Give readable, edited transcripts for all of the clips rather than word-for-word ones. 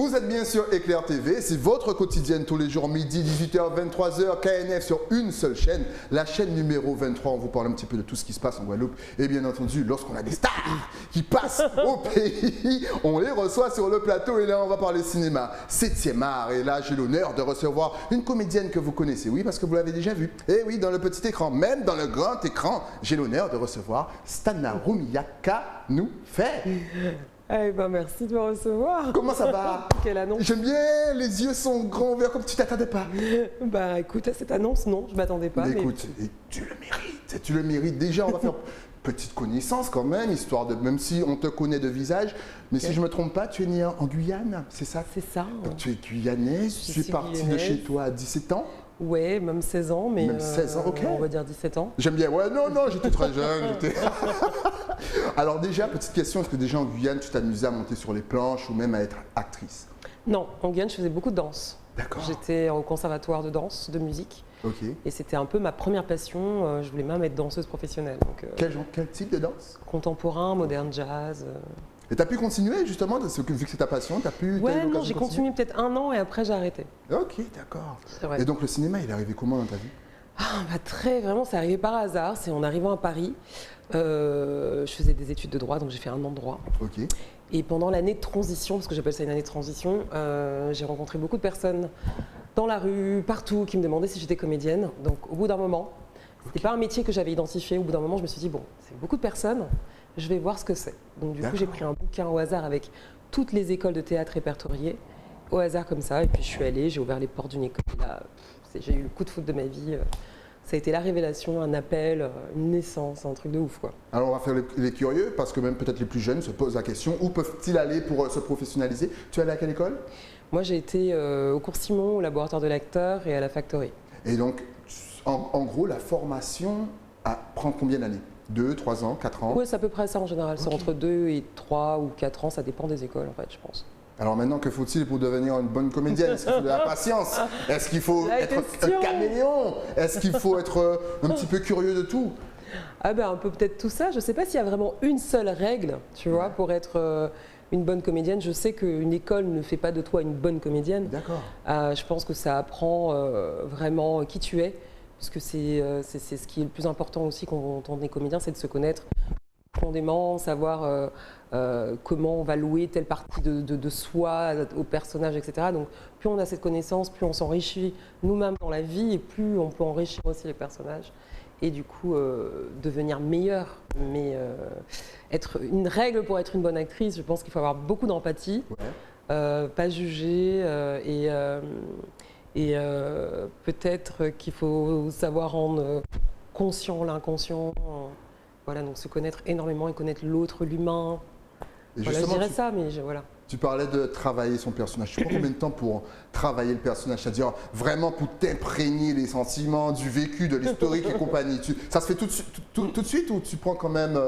Vous êtes bien sur Éclair TV, c'est votre quotidienne tous les jours, midi, 18h, 23h, KNF sur une seule chaîne, la chaîne numéro 23. On vous parle un petit peu de tout ce qui se passe en Guadeloupe. Et bien entendu, lorsqu'on a des stars qui passent au pays, on les reçoit sur le plateau et là, on va parler cinéma. 7e art. Et là, j'ai l'honneur de recevoir une comédienne que vous connaissez, oui, parce que vous l'avez déjà vue. Et oui, dans le petit écran, même dans le grand écran, j'ai l'honneur de recevoir Stana Roumiaka nous fait. Eh ben merci de me recevoir. Comment ça va? Quelle annonce? J'aime bien, les yeux sont grands ouverts comme tu t'attendais pas. Bah écoute, à cette annonce, non, je m'attendais pas. Mais écoute, et tu le mérites, tu le mérites. Déjà, on va faire petite connaissance quand même, histoire de, même si on te connaît de visage, mais si je ne me trompe pas, tu es né en Guyane, c'est ça? C'est ça. Donc tu es guyanaise, tu es partie de chez toi à 17 ans? Ouais, même 16 ans, mais même 16 ans, ok. on va dire 17 ans. J'aime bien, ouais, non, j'étais très jeune. Alors déjà, petite question, est-ce que déjà en Guyane, tu t'amusais à monter sur les planches ou même à être actrice? Non, en Guyane, je faisais beaucoup de danse. D'accord. J'étais au conservatoire de danse, de musique. Ok. Et c'était un peu ma première passion. Je voulais même être danseuse professionnelle. Donc, Quel type de danse? Contemporain, moderne jazz. Et tu as pu continuer justement, vu que c'est ta passion, tu as pu... Ouais, non, j'ai continué peut-être 1 an et après j'ai arrêté. Ok, d'accord. C'est vrai. Et donc le cinéma, il est arrivé comment dans ta vie? Vraiment, c'est arrivé par hasard. C'est en arrivant à Paris. Je faisais des études de droit, donc j'ai fait 1 an de droit. Ok. Et pendant l'année de transition, parce que j'appelle ça une année de transition, j'ai rencontré beaucoup de personnes dans la rue, partout, qui me demandaient si j'étais comédienne. Donc au bout d'un moment, c'était pas un métier que j'avais identifié. Au bout d'un moment, je me suis dit, bon, c'est beaucoup de personnes, je vais voir ce que c'est. Donc du coup, j'ai pris un bouquin au hasard avec toutes les écoles de théâtre répertoriées, au hasard comme ça. Et puis je suis allée, j'ai ouvert les portes d'une école. Là, j'ai eu le coup de foudre de ma vie. Ça a été la révélation, un appel, une naissance, un truc de ouf, quoi. Alors on va faire les curieux, parce que même peut-être les plus jeunes se posent la question, où peuvent-ils aller pour se professionnaliser? Tu es allé à quelle école? Moi, j'ai été au cours Simon, au laboratoire de l'acteur et à la Factory. Et donc, en gros, la formation prend combien d'années? 2, 3 ans, 4 ans? Oui, c'est à peu près ça en général. C'est entre 2 et 3 ou 4 ans, ça dépend des écoles, en fait, je pense. Alors maintenant, que faut-il pour devenir une bonne comédienne? Est-ce qu'il faut de la patience? Est-ce qu'il faut être un caméléon? Est-ce qu'il faut être un petit peu curieux de tout? Ah ben, un peu peut-être tout ça. Je ne sais pas s'il y a vraiment une seule règle, tu vois, pour être une bonne comédienne. Je sais qu'une école ne fait pas de toi une bonne comédienne. D'accord. Je pense que ça apprend vraiment qui tu es, parce que c'est ce qui est le plus important aussi quand on est comédien, c'est de se connaître profondément, savoir comment on va louer telle partie de soi au personnage, etc. Donc plus on a cette connaissance, plus on s'enrichit nous-mêmes dans la vie et plus on peut enrichir aussi les personnages et du coup devenir meilleur. Mais être une règle pour être une bonne actrice, je pense qu'il faut avoir beaucoup d'empathie, pas juger et peut-être qu'il faut savoir rendre conscient l'inconscient. Voilà, donc se connaître énormément et connaître l'autre, l'humain. Voilà, je dirais ça, mais voilà. Tu parlais de travailler son personnage. Tu prends combien de temps pour travailler le personnage? C'est-à-dire vraiment pour t'imprégner les sentiments, du vécu, de l'historique et compagnie. Ça se fait tout de suite ou tu prends quand même,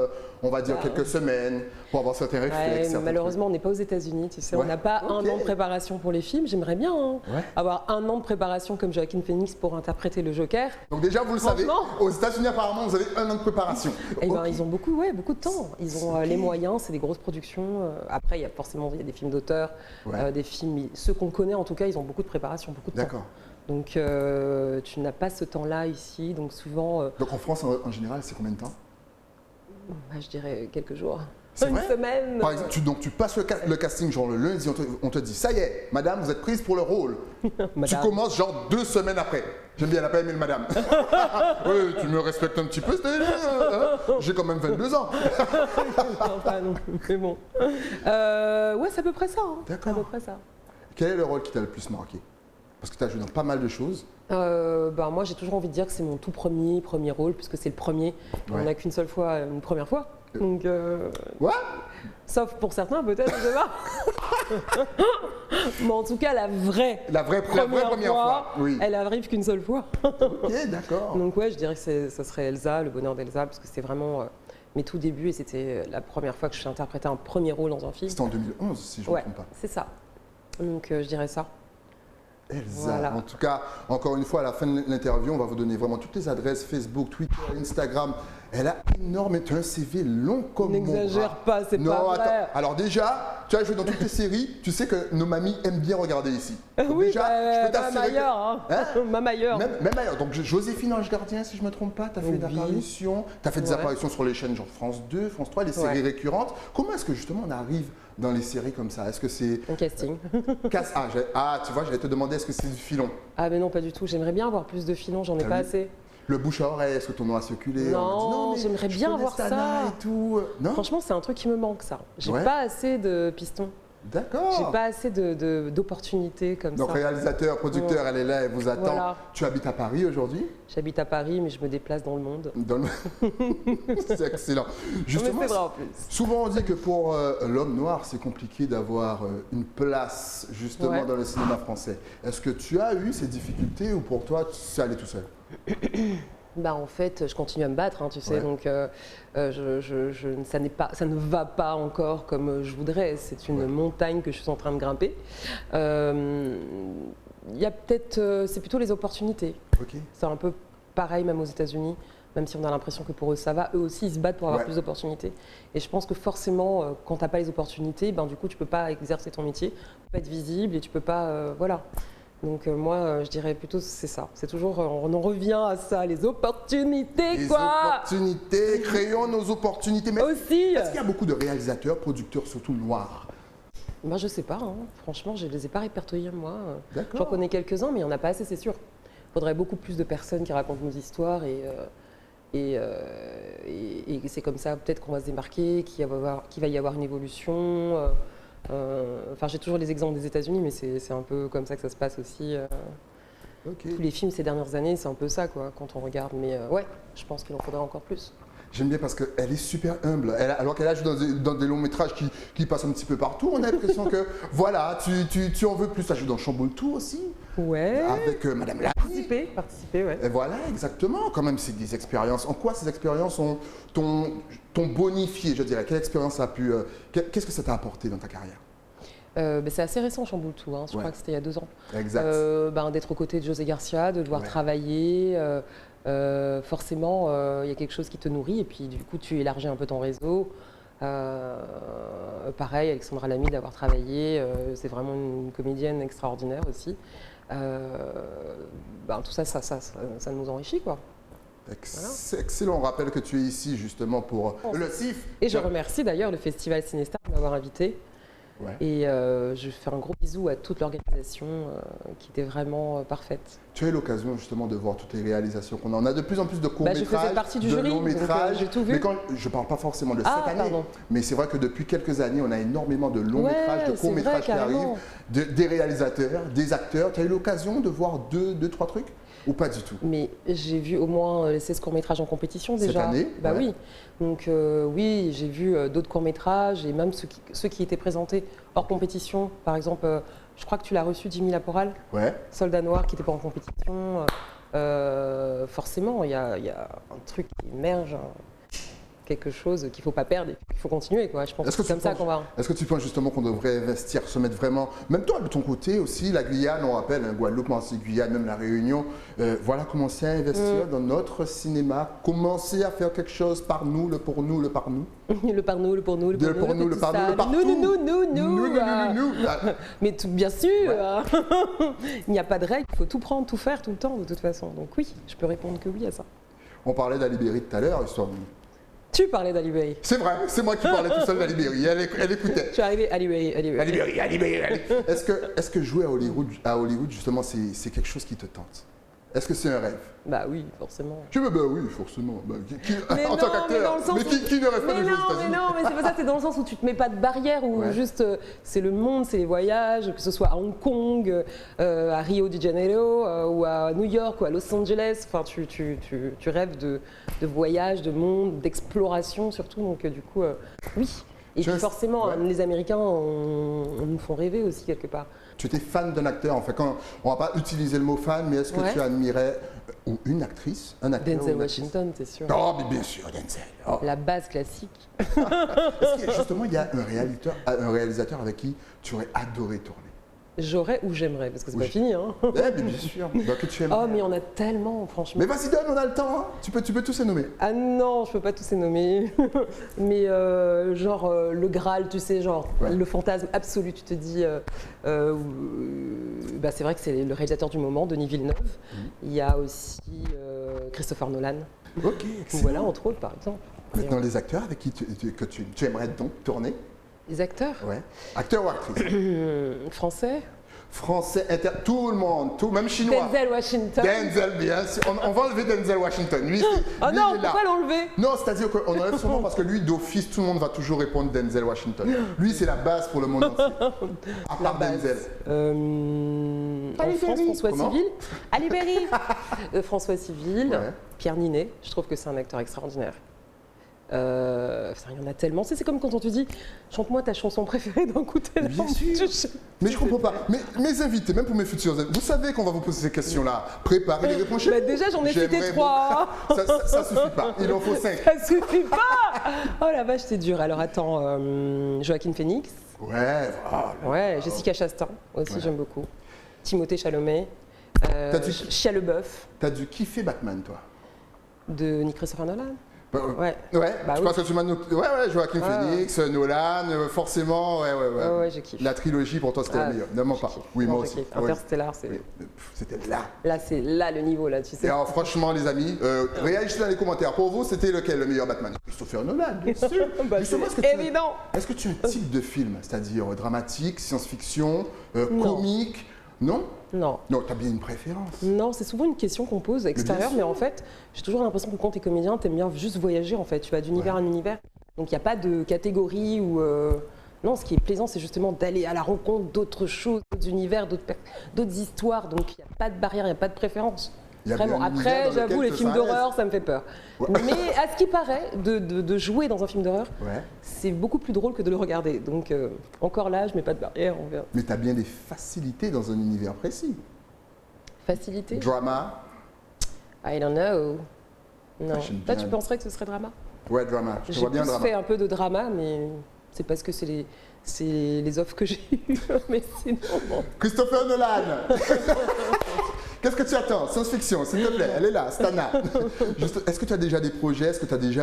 on va dire, quelques semaines pour avoir certains réflexes? Malheureusement, on n'est pas aux États-Unis, tu sais. On n'a pas 1 an de préparation pour les films. J'aimerais bien avoir 1 an de préparation comme Joaquin Phoenix pour interpréter le Joker. Donc déjà, vous le savez, aux États-Unis apparemment, vous avez 1 an de préparation. Et ben, ils ont beaucoup de temps. Ils ont les moyens, c'est des grosses productions. Après, il y a forcément des films d'auteur, des films. Ceux qu'on connaît, en tout cas, ils ont beaucoup de préparation, beaucoup de temps. D'accord. Donc, tu n'as pas ce temps-là ici. Donc, souvent. Donc, en France, en général, c'est combien de temps? Je dirais quelques jours. Une semaine. Par exemple, tu passes le casting, genre le lundi, on te dit, ça y est, madame, vous êtes prise pour le rôle. Tu commences genre 2 semaines après. J'aime bien, elle n'a pas aimé le madame. Oui, tu me respectes un petit peu, j'ai quand même 22 ans. Non, pas non plus, mais bon. Ouais, c'est à peu près ça. D'accord. À peu près ça. Quel est le rôle qui t'a le plus marqué? Parce que tu as joué dans pas mal de choses. Moi, j'ai toujours envie de dire que c'est mon tout premier rôle, puisque c'est le premier. On n'a qu'une seule fois, une première fois. Donc, sauf pour certains, peut-être, je sais pas. Mais en tout cas, la vraie première fois, elle arrive qu'une seule fois. Ok, d'accord. Donc, ouais, je dirais que ce serait Elsa, le bonheur d'Elsa, parce que c'était vraiment mes tout débuts et c'était la première fois que je interprétais un premier rôle dans un film. C'était en 2011, si je ne me trompe pas. C'est ça. Donc, je dirais ça. Elsa. Voilà. En tout cas, encore une fois, à la fin de l'interview, on va vous donner vraiment toutes les adresses Facebook, Twitter, Instagram Elle a énormément, tu as un CV long comme mon bras. N'exagère pas, c'est Non, pas vrai. attends. Alors déjà, tu as joué dans toutes les séries, tu sais que nos mamies aiment bien regarder ici. Donc Oui, déjà, je peux même t'assurer que- ailleurs. Hein. Hein Même ailleurs. Même ailleurs. Donc Joséphine Ange Gardien, si je ne me trompe pas, tu as fait Oui. des apparitions. Tu as fait des Ouais. apparitions sur les chaînes genre France 2, France 3, les séries Ouais. récurrentes. Comment est-ce que justement on arrive dans les séries comme ça? Est-ce que c'est... Un casting. Tu vois, j'allais te demander, est-ce que c'est du filon? Ah mais non, pas du tout. J'aimerais bien avoir plus de filons, j'en ai T'as pas vu? assez. Le bouche à oreille, est-ce que ton nom a circulé? Non, On a dit, mais j'aimerais je bien connais avoir Stana ça. et tout. Non? Franchement, c'est un truc qui me manque, ça. J'ai Ouais. pas assez de pistons. D'accord. J'ai pas assez d'opportunités comme Donc ça. réalisateur, producteur, elle est là, elle vous attend. Voilà. Tu habites à Paris aujourd'hui? J'habite à Paris, mais je me déplace dans le monde. Dans le- C'est excellent. Mais Justement, c'est vrai en plus. souvent on dit que pour l'homme noir, c'est compliqué d'avoir une place justement Ouais. dans le cinéma français. Est-ce que tu as eu ces difficultés ou pour toi, c'est allé tout seul? Bah en fait, je continue à me battre, hein, tu sais, Ouais. donc ça ne va pas encore comme je voudrais. C'est une Ouais. montagne que je suis en train de grimper. Il y a peut-être, c'est plutôt les opportunités. Ok. C'est un peu pareil même aux États-Unis, même si on a l'impression que pour eux ça va. Eux aussi, ils se battent pour avoir Ouais. plus d'opportunités. Et je pense que forcément, quand tu n'as pas les opportunités, ben, du coup, tu peux pas exercer ton métier, tu peux pas être visible et tu peux pas, voilà. Donc moi, je dirais plutôt c'est ça. C'est toujours, on en revient à ça, les opportunités, Les quoi. opportunités, créons nos opportunités. Mais Aussi. est-ce qu'il y a beaucoup de réalisateurs, producteurs, surtout noirs? Moi, je sais pas. Hein. Franchement, je les ai pas répertoriés moi. D'accord. J'en connais quelques-uns, mais il y en a pas assez, c'est sûr. Il faudrait beaucoup plus de personnes qui racontent nos histoires et c'est comme ça peut-être qu'on va se démarquer, qu'il va y avoir une évolution. Enfin, j'ai toujours les exemples des États-Unis, mais c'est un peu comme ça que ça se passe aussi. Ok. Tous les films ces dernières années, c'est un peu ça, quoi, quand on regarde. Mais ouais, je pense qu'il en faudrait encore plus. J'aime bien parce qu'elle est super humble. Alors qu'elle a joué dans des longs métrages qui passent un petit peu partout, on a l'impression que voilà, tu en veux plus. Elle joue dans Chamboule Tout aussi, Ouais. avec Madame La. Participer, ouais. Et voilà, exactement. Quand même, c'est des expériences. En quoi ces expériences t'ont bonifié, je dirais? Quelle expérience a pu. Qu'est-ce que ça t'a apporté dans ta carrière? C'est assez récent, Chamboule Tout. Hein. Je Ouais. crois que c'était il y a 2 ans. Exact. D'être aux côtés de José Garcia, de devoir Ouais. travailler. Forcément, il y a quelque chose qui te nourrit et puis du coup, tu élargis un peu ton réseau. Pareil, Alexandra Lamy, d'avoir travaillé, c'est vraiment une comédienne extraordinaire aussi. Tout ça, ça nous enrichit, quoi. Excellent. On rappelle que tu es ici justement pour le CIF. Et je remercie d'ailleurs le Festival Cinestar de m'avoir invité. Ouais. Et je fais un gros bisou à toute l'organisation qui était vraiment parfaite. Tu as eu l'occasion justement de voir toutes les réalisations qu'on a. On a de plus en plus de Je courts-métrages, faisais partie du de jury, longs-métrages. donc j'ai tout vu. Mais je ne parle pas forcément de Ah, cette année, pardon. mais c'est vrai que depuis quelques années, on a énormément de longs-métrages, Ouais, de c'est courts-métrages vrai, qui carrément. arrivent, des réalisateurs, des acteurs. Tu as eu l'occasion de voir deux, trois trucs ou pas du tout? Mais j'ai vu au moins les 16 courts-métrages en compétition Cette déjà. année, Bah ouais. oui. Donc oui, j'ai vu d'autres courts-métrages et même ceux qui étaient présentés hors compétition. Par exemple, je crois que tu l'as reçu, Jimmy Laporal, Ouais. Soldat Noir, qui n'était pas en compétition. Forcément, il y a un truc qui émerge, quelque chose qu'il ne faut pas perdre et qu'il faut continuer, quoi. Je pense Est-ce que que c'est tu comme ça penses- qu'on va... Est-ce que tu penses justement qu'on devrait investir, se mettre vraiment, même toi de ton côté aussi, la Guyane, on rappelle, hein, Guadeloupe, Martinique, Guyane, même la Réunion, voilà, commencer à investir dans notre cinéma, commencer à faire quelque chose par nous, le pour nous, le par nous. Le par nous, le pour nous, le Le pour nous, le petit par nous, ça. le partout. Nous. Ah, Mais bien sûr, il n'y a pas de règle, il faut tout prendre, tout faire tout le temps de toute façon. Donc oui, je peux répondre que oui à ça. On parlait d'Alibéry tout à l'heure, histoire de... Tu parlais d'Alibéry. C'est vrai, c'est moi qui parlais tout seul d'Alibéry, elle écoutait. Je suis arrivée Alibéry. Alibéry. Est-ce que jouer à Hollywood justement, c'est quelque chose qui te tente? Est-ce que c'est un rêve? Bah oui, forcément. Bah oui, forcément. Bah, Mais en non, tant mais dans qu'acteur, le sens mais où- qui ne rêve pas de Mais jouer aux non, mais États-Unis? non, mais c'est pas ça, c'est dans le sens où tu te mets pas de barrière, où Ouais. juste c'est le monde, c'est les voyages, que ce soit à Hong Kong, à Rio de Janeiro, ou à New York, ou à Los Angeles. Enfin, tu rêves de voyage, de monde, d'exploration surtout. Donc du coup, oui. Et Tu puis restes- forcément, ouais. les Américains, on nous font rêver aussi quelque part. Tu étais fan d'un acteur, en fait, on va pas utiliser le mot fan, mais est-ce que Ouais. tu admirais ou une actrice, un acteur Denzel ou une actrice? Washington, c'est sûr. Oh, mais bien sûr, Denzel. Oh. La base classique. Est-ce que justement, il y a un réalisateur avec qui tu aurais adoré tourner? j'aurais ou j'aimerais, parce que c'est pas fini. Hein. Eh bien sûr, bah, que tu aimes. Oh, mais il y en a tellement, franchement. Mais vas-y, donne, on a le temps. Hein. Tu peux tous les nommer. Ah non, je peux pas tous les nommer. Mais genre le Graal, tu sais, genre le fantasme absolu, tu te dis. Bah, c'est vrai que c'est le réalisateur du moment, Denis Villeneuve. Il y a aussi Christopher Nolan. Ok, excellent. Voilà, entre autres, par exemple. Maintenant, les acteurs avec qui tu aimerais donc tourner? Les acteurs? Ouais. Acteur ou actrice? Français? Français, tout le monde, même chinois. Denzel Washington. Denzel, bien sûr. On va enlever Denzel Washington. Lui, oh lui, non, il est là. pourquoi l'enlever? Non, c'est-à-dire qu'on enlève son nom parce que lui, d'office, tout le monde va toujours répondre Denzel Washington. Lui, c'est la base pour le monde entier. À part Denzel. En France, François Civil. Ali Berry. François Civil. Ouais. Pierre Ninet. Je trouve que c'est un acteur extraordinaire. Il y en a tellement. C'est comme quand on te dit chante-moi ta chanson préférée d'un coup t'es là. Bien sûr. Mais je comprends pas. Mais mes invités, même pour mes futurs invités, vous savez qu'on va vous poser ces questions-là. Préparez les réponses. Bah déjà j'en ai cité 3. Ça suffit pas. Il en faut 5. Ça suffit pas. Oh la vache, c'est dur. Alors attends, Joaquin Phoenix. Ouais. Ouais, Jessica Chastain aussi, j'aime beaucoup. Timothée Chalamet. Shia LaBeouf. T'as dû kiffer Batman, toi? De Christopher Nolan. Ouais. Je pense que tu m'as noté. Ouais, Joaquin Phoenix, Nolan, forcément, ouais, je kiffe. La trilogie pour toi c'était la meilleure, ne mens pas. Oui, moi aussi. Interstellar, c'est. C'était là. Là, c'est là le niveau, là, tu sais. Et alors, franchement, les amis, réagissez dans les commentaires. Pour vous, c'était lequel le meilleur Batman? Christopher Nolan, bien sûr. C'est évident. Est-ce que tu as un type de film, c'est-à-dire dramatique, science-fiction, comique? Non? Non. Non, tu as bien une préférence. Non, c'est souvent une question qu'on pose extérieure, mais en fait, j'ai toujours l'impression que quand tu es comédien, tu aimes bien juste voyager, en fait. Tu vas d'univers en univers. Donc, il n'y a pas de catégorie ou... Non, ce qui est plaisant, c'est justement d'aller à la rencontre d'autres choses, d'autres univers, d'autres histoires. Donc, il n'y a pas de barrière, il n'y a pas de préférence. Vraiment. Après, j'avoue, les films d'horreur, ça me fait peur. Ouais. Mais à ce qui paraît, de jouer dans un film d'horreur, c'est beaucoup plus drôle que de le regarder. Donc, encore là, je mets pas de barrière, on verra. Mais tu as bien des facilités dans un univers précis. Facilité? Drama? I don't know. Non. Toi, tu penserais que ce serait drama? Ouais, drama. Je vois bien drama. J'ai fait un peu de drama, mais c'est parce que c'est les offres que j'ai eues. Mais sinon... Christopher Nolan. Qu'est-ce que tu attends? Science-fiction, s'il te plaît, elle est là, Stana. Est-ce que tu as déjà des projets? Est-ce que tu as déjà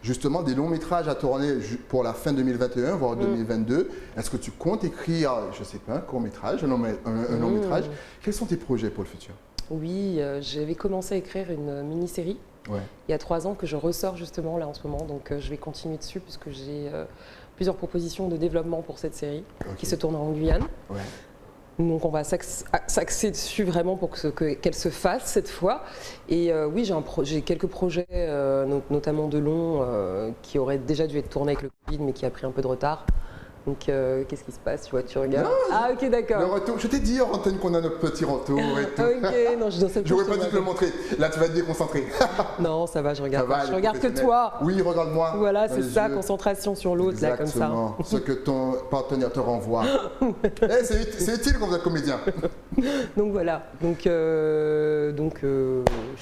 justement des longs métrages à tourner pour la fin 2021, voire 2022? Est-ce que tu comptes écrire, je ne sais pas, un court métrage, un long métrage? Quels sont tes projets pour le futur? Oui, j'avais commencé à écrire une mini-série il y a 3 ans que je ressors justement là en ce moment. Donc je vais continuer dessus puisque j'ai plusieurs propositions de développement pour cette série qui se tournera en Guyane. Ouais. Donc on va s'axer dessus vraiment pour qu'elle se fasse cette fois. Et oui, j'ai quelques projets, notamment de long, qui auraient déjà dû être tournés avec le Covid, mais qui a pris un peu de retard. Donc qu'est-ce qui se passe? Tu vois, tu regardes. Ah ok, d'accord. Le retour, je t'ai dit en antenne qu'on a notre petit retour et tout. Ok, non, je dois j'aurais pas dû te le montrer. Là, tu vas te déconcentrer. Non, ça va, je regarde. Je regarde que toi. Oui, regarde-moi. Voilà, c'est ça, concentration sur l'autre, là, comme ça. Exactement, ce que ton partenaire te renvoie. C'est utile quand vous êtes comédien. Donc voilà. Donc je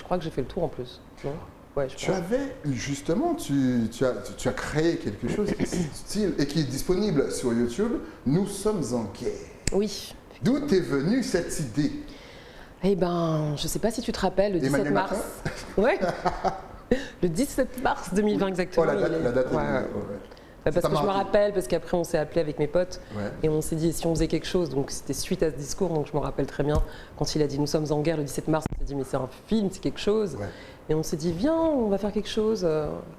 crois que j'ai fait le tour en plus. Non? Ouais, tu avais justement, tu as créé quelque chose style et qui est disponible sur YouTube. Nous sommes en guerre. Oui. D'où t'es venue cette idée? Eh ben, je sais pas si tu te rappelles, le 17 mars. Ouais. Le 17 mars 2020 exactement. Oh, la date. Parce que je me rappelle, parce qu'après on s'est appelé avec mes potes et on s'est dit si on faisait quelque chose, donc c'était suite à ce discours, donc je me rappelle très bien quand il a dit nous sommes en guerre le 17 mars, on s'est dit mais c'est un film, c'est quelque chose. Et on s'est dit viens, on va faire quelque chose.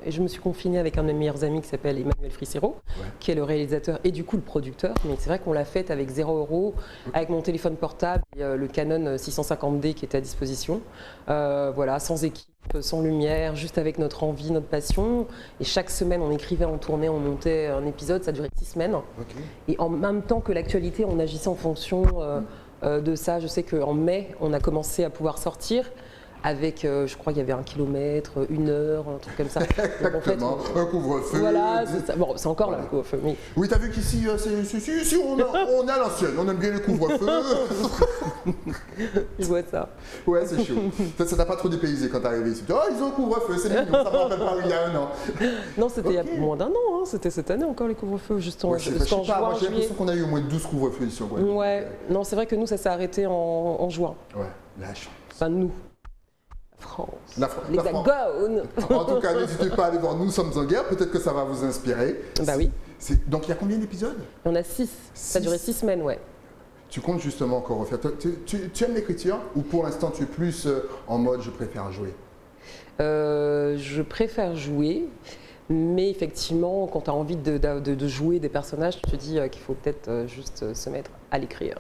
Et je me suis confinée avec un de mes meilleurs amis qui s'appelle Emmanuel Fricero, qui est le réalisateur et du coup le producteur. Mais c'est vrai qu'on l'a faite avec 0 €, avec mon téléphone portable et le Canon 650D qui était à disposition. Voilà, sans équipe, sans lumière, juste avec notre envie, notre passion. Et chaque semaine, on écrivait, on tournait, on montait un épisode, ça durait 6 semaines. Et en même temps que l'actualité, on agissait en fonction de ça. Je sais qu'en mai, on a commencé à pouvoir sortir. avec, je crois qu'il y avait 1 kilomètre, 1 heure, un truc comme ça. Donc, en fait, Exactement, un couvre-feu. voilà, c'est ça. Bon, c'est encore là, le couvre-feu. Mais... Oui, t'as vu qu'ici, si, on a l'ancienne, on aime bien les couvre-feux. Je vois ça. Ouais, c'est chaud. Ça t'a pas trop dépaysé quand t'es arrivé ici. Oh, ils ont un couvre-feu, c'est mignon, ça me rappelle pas il y a un an. Non, c'était il y a Ok. moins d'1 an, hein. C'était cette année encore les couvre-feux, juste en Ouais, je sais pas, juin, moi, j'ai juillet. l'impression qu'on a eu au moins 12 couvre-feux ici en Guadeloupe. Ouais, non, c'est vrai que nous, ça s'est arrêté en juin. Ouais, la chance. Enfin, nous. La France. La France. L'Hexagone. En tout cas, n'hésitez pas à aller voir Nous sommes en guerre, peut-être que ça va vous inspirer. Bah oui. Donc il y a combien d'épisodes? Il y en a 6. Ça a duré 6 semaines, ouais. Tu comptes justement encore refaire. Tu aimes l'écriture ou pour l'instant tu es plus en mode je préfère jouer? Je préfère jouer, mais effectivement, quand tu as envie de jouer des personnages, tu te dis qu'il faut peut-être juste se mettre à l'écrire.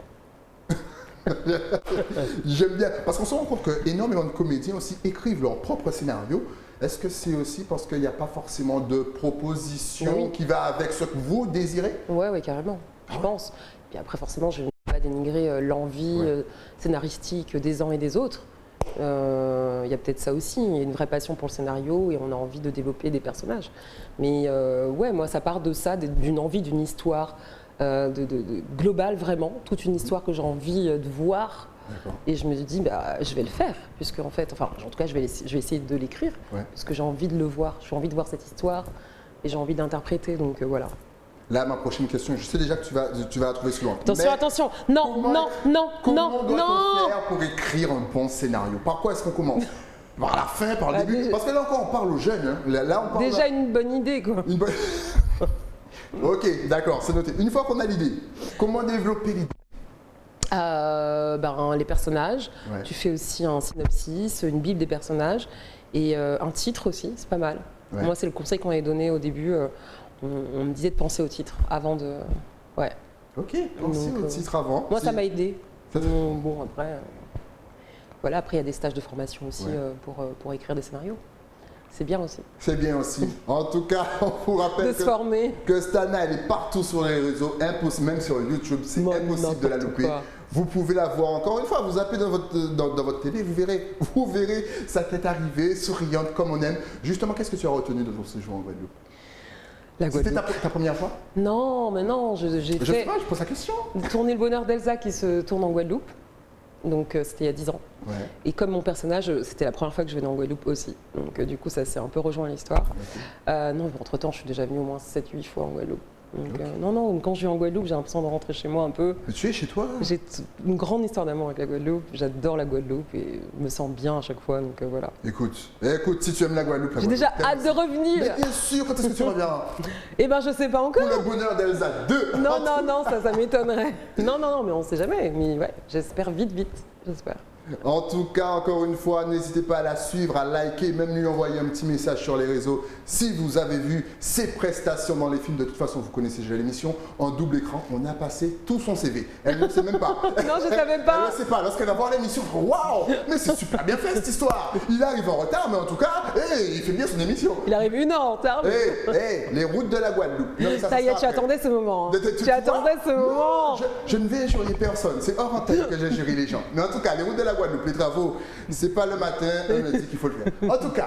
J'aime bien, parce qu'on se rend compte qu'énormément de comédiens aussi écrivent leur propre scénario. Est-ce que c'est aussi parce qu'il n'y a pas forcément de proposition Oui. qui va avec ce que vous désirez? Ouais, carrément, je pense. Puis après, forcément, je ne vais pas dénigrer l'envie scénaristique des uns et des autres. Il y a peut-être ça aussi, il y a une vraie passion pour le scénario et on a envie de développer des personnages. Mais ouais, moi, ça part de ça, d'une envie d'une histoire globale, vraiment, toute une histoire que j'ai envie de voir. D'accord. Et je me dis, bah, je vais le faire, puisque en fait, enfin, en tout cas, je vais essayer de l'écrire, Ouais. parce que j'ai envie de le voir, j'ai envie de voir cette histoire et j'ai envie d'interpréter, donc voilà. Là, ma prochaine question, je sais déjà que tu vas la trouver suivante. Attention, Mais attention, non, comment- non, non, Comment non, doit-on non. faire pour écrire un bon scénario? Par quoi est-ce qu'on commence? Par la fin, par le Ah, début? déjà- Parce que là encore, on parle aux jeunes. Hein. Là, on parle Déjà une bonne idée, quoi. Une bonne- Ok, d'accord, c'est noté. Une fois qu'on a l'idée, comment développer l'idée? Les personnages, Ouais. tu fais aussi un synopsis, une bible des personnages et un titre aussi, c'est pas mal. Ouais. Moi, c'est le conseil qu'on m'avait donné au début. On me disait de penser au titre avant de. Ouais. Ok, pensez Donc, au titre avant. Moi, ça Si- m'a aidé. Ça- Bon, après. Voilà, après, il y a des stages de formation aussi Ouais. pour écrire des scénarios. C'est bien aussi. C'est bien aussi. En tout cas, on vous rappelle De se former. que Stana, elle est partout sur les réseaux, impossible, même sur YouTube, c'est Moi, impossible de la n'importe louper. quoi. Vous pouvez la voir encore une fois, vous zappez dans votre télé, vous verrez sa tête arriver, souriante comme on aime. Justement, qu'est-ce que tu as retenu de ton séjour en Guadeloupe? La C'était Guadeloupe. ta première fois? Non, mais non, j'ai Je sais fait pas, je pose la question. tourner le bonheur d'Elsa qui se tourne en Guadeloupe. Donc c'était il y a 10 ans. Ouais. Et comme mon personnage, c'était la première fois que je venais en Guadeloupe aussi. Donc du coup, ça s'est un peu rejoint l'histoire. Non, entre-temps, je suis déjà venue au moins 7-8 fois en Guadeloupe. Donc, non, quand je vais en Guadeloupe, j'ai l'impression de rentrer chez moi un peu. Mais tu es chez toi? J'ai une grande histoire d'amour avec la Guadeloupe. J'adore la Guadeloupe et je me sens bien à chaque fois. Donc voilà. Écoute, si tu aimes la Guadeloupe, la J'ai déjà Guadeloupe, hâte de revenir. Mais bien sûr, quand est-ce que tu reviens? Eh ben, je sais pas Pour encore. le bonheur d'Elsa 2. Non, ça m'étonnerait. Non, mais on sait jamais. Mais ouais, j'espère vite, j'espère. En tout cas, encore une fois, n'hésitez pas à la suivre, à liker, même lui envoyer un petit message sur les réseaux. Si vous avez vu ses prestations dans les films, de toute façon, vous connaissez déjà l'émission, en double écran, on a passé tout son CV. Elle ne sait même pas. Non, je savais pas. Elle ne sait pas. Lorsqu'elle va voir l'émission, waouh, mais c'est super bien fait cette histoire. Il arrive en retard, mais en tout cas, il fait bien son émission. Il arrive 1 heure en retard. mais- Les routes de la Guadeloupe. Non, mais Ça y est, sera tu après. attendais ce moment. Tu Tu vois attendais ce moment. Je ne vais injurier personne, c'est hors antenne que j'ai juré les gens. Mais en tout cas, les routes de la Guadeloupe, les travaux, c'est pas le matin, on a dit qu'il faut le faire. En tout cas,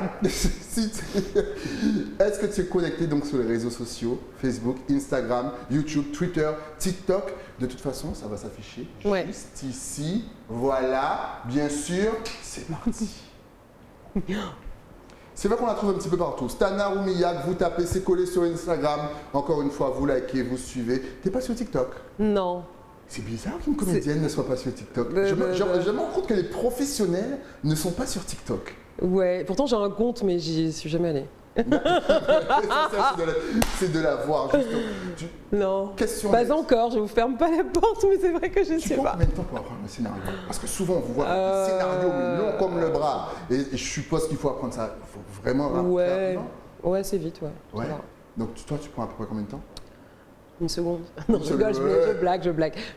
est-ce que tu es connecté donc sur les réseaux sociaux, Facebook, Instagram, YouTube, Twitter, TikTok? De toute façon, ça va s'afficher Ouais. juste ici. Voilà, bien sûr, c'est parti. C'est vrai qu'on la trouve un petit peu partout. Stana Roumillac, vous tapez, c'est collé sur Instagram. Encore une fois, vous likez, vous suivez. T'es pas sur TikTok? Non. C'est bizarre qu'une comédienne ne soit pas sur TikTok. Le- Je le- me rends compte que les professionnels ne sont pas sur TikTok. Ouais, pourtant j'ai un compte, mais j'y suis jamais allée. L'essentiel, c'est de la voir, justement. Non. Question. Pas encore, je vous ferme pas la porte, mais c'est vrai que je Tu sais prends pas. combien de temps pour apprendre un scénario? Parce que souvent, on vous voit avec des scénarios, mais long comme le bras. Et je suppose qu'il faut apprendre ça. Il faut vraiment apprendre. Ouais. Ouais, c'est vite, ouais. Ouais. Ça va. Donc, toi, tu prends à peu près combien de temps? Une seconde. Non, je rigole, Ouais.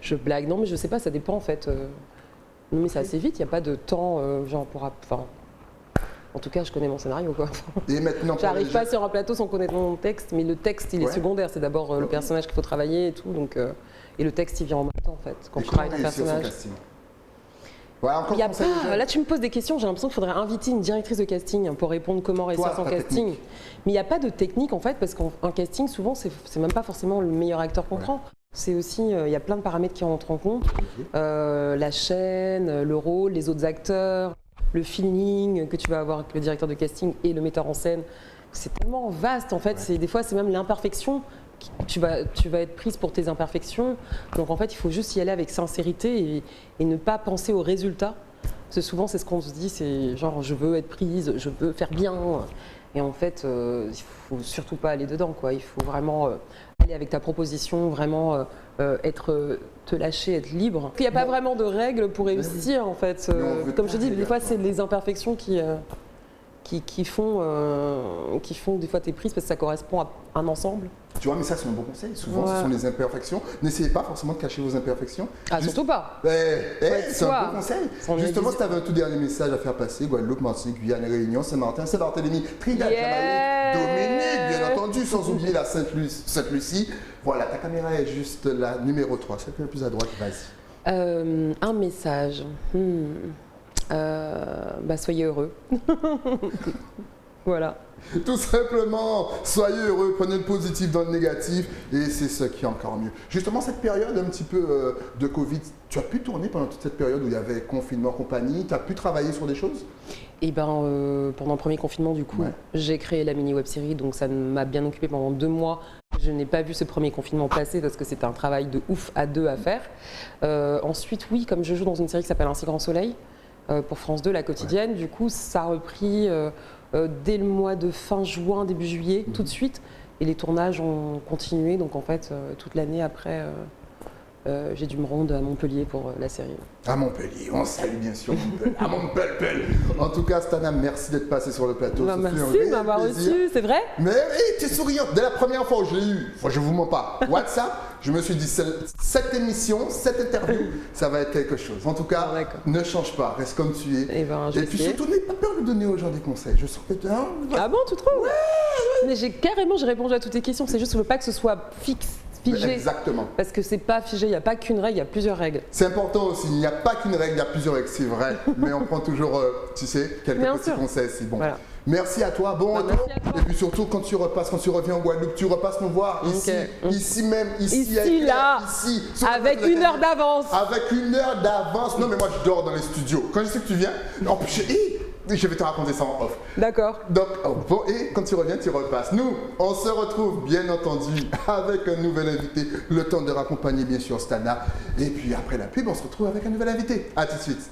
je blague. Non, mais je sais pas, ça dépend en fait. Non, mais c'est assez vite, il n'y a pas de temps, genre pour. Enfin. En tout cas, je connais mon scénario, quoi. Et maintenant, pour J'arrive les pas gens- sur un plateau sans connaître mon texte, mais le texte, il est Ouais. secondaire. C'est d'abord le personnage qu'il faut travailler et tout. Donc, et le texte, il vient en même temps, en fait, quand Et je comment travaille ton réussir son personnage. casting? Ouais, encore Il y a conseil aux pas, jeunes. là, tu me poses des questions, j'ai l'impression qu'il faudrait inviter une directrice de casting pour répondre comment réussir Toi, son ta casting. technique. Mais il n'y a pas de technique en fait, parce qu'un casting, souvent, c'est même pas forcément le meilleur acteur qu'on prend. C'est aussi, il y a plein de paramètres qui rentrent en compte. La chaîne, le rôle, les autres acteurs, le feeling que tu vas avoir avec le directeur de casting et le metteur en scène. C'est tellement vaste en fait, des fois c'est même l'imperfection. Tu vas être prise pour tes imperfections. Donc en fait, il faut juste y aller avec sincérité et ne pas penser au résultat. Parce que souvent, c'est ce qu'on se dit, c'est genre je veux être prise, je veux faire bien. Et en fait, il faut surtout pas aller dedans, quoi. Il faut vraiment aller avec ta proposition, vraiment te lâcher, être libre. Il n'y a pas vraiment de règles pour réussir, en fait. Comme je dis, des fois, c'est les imperfections qui font des fois tes prises parce que ça correspond à un ensemble. Tu vois, mais ça, c'est un bon conseil. Souvent, ce sont les imperfections. N'essayez pas forcément de cacher vos imperfections. Ah, surtout pas. C'est un bon conseil. Justement, si tu avais un tout dernier message à faire passer, Guadeloupe, Martinique, Guyane, Réunion, Saint-Martin, Saint-Barthélemy, Trinidad, Jamaïque, Dominique, bien entendu, sans oublier la Sainte-Lucie. Voilà, ta caméra est juste la numéro 3, celle qui est la plus à droite, vas-y. Un message. Soyez heureux. Voilà. Tout simplement, soyez heureux, prenez le positif dans le négatif et c'est ce qui est encore mieux. Justement, cette période un petit peu de Covid, tu as pu tourner pendant toute cette période où il y avait confinement, compagnie, tu as pu travailler sur des choses? Pendant le premier confinement, du coup, j'ai créé la mini web-série, donc ça m'a bien occupé pendant 2 mois. Je n'ai pas vu ce premier confinement passer parce que c'était un travail de ouf à 2 à faire. Ensuite, oui, comme je joue dans une série qui s'appelle Un si grand soleil, pour France 2, la quotidienne, du coup, ça a repris dès le mois de fin juin, début juillet, tout de suite. Et les tournages ont continué, donc en fait, toute l'année après, j'ai dû me rendre à Montpellier pour la série. À Montpellier, on salue bien sûr Montpellier. À Montpellier. En tout cas, Stana, merci d'être passée sur le plateau. Merci de m'avoir reçu, c'est vrai? Mais oui, tu es souriante. Dès la première fois où je l'ai eu, je ne vous mens pas, WhatsApp, je me suis dit, cette émission, cette interview, ça va être quelque chose. En tout cas, ne change pas, reste comme tu es. Et puis surtout, n'aie pas peur de donner aux gens des conseils. Je sens que tu as... Ah bon, tu trouves? Mais j'ai répondu à toutes tes questions, c'est juste que je veux pas que ce soit fixe. Figé. Exactement. Parce que c'est pas figé, il n'y a pas qu'une règle, il y a plusieurs règles. C'est important aussi, il n'y a pas qu'une règle, il y a plusieurs règles, c'est vrai. Mais on prend toujours, tu sais, quelques petits conseils, c'est bon. Voilà. Merci à toi, bon retour. Et puis surtout, quand tu reviens en Guadeloupe, tu repasses nous voir ici même, ici là, ici, avec 1 heure d'avance. Avec 1 heure d'avance. Non mais moi je dors dans les studios. Quand je sais que tu viens, en plus je vais te raconter ça en off. D'accord. Donc, et quand tu reviens, tu repasses. Nous, on se retrouve bien entendu avec un nouvel invité. Le temps de raccompagner bien sûr Stana. Et puis après la pub, on se retrouve avec un nouvel invité. A tout de suite.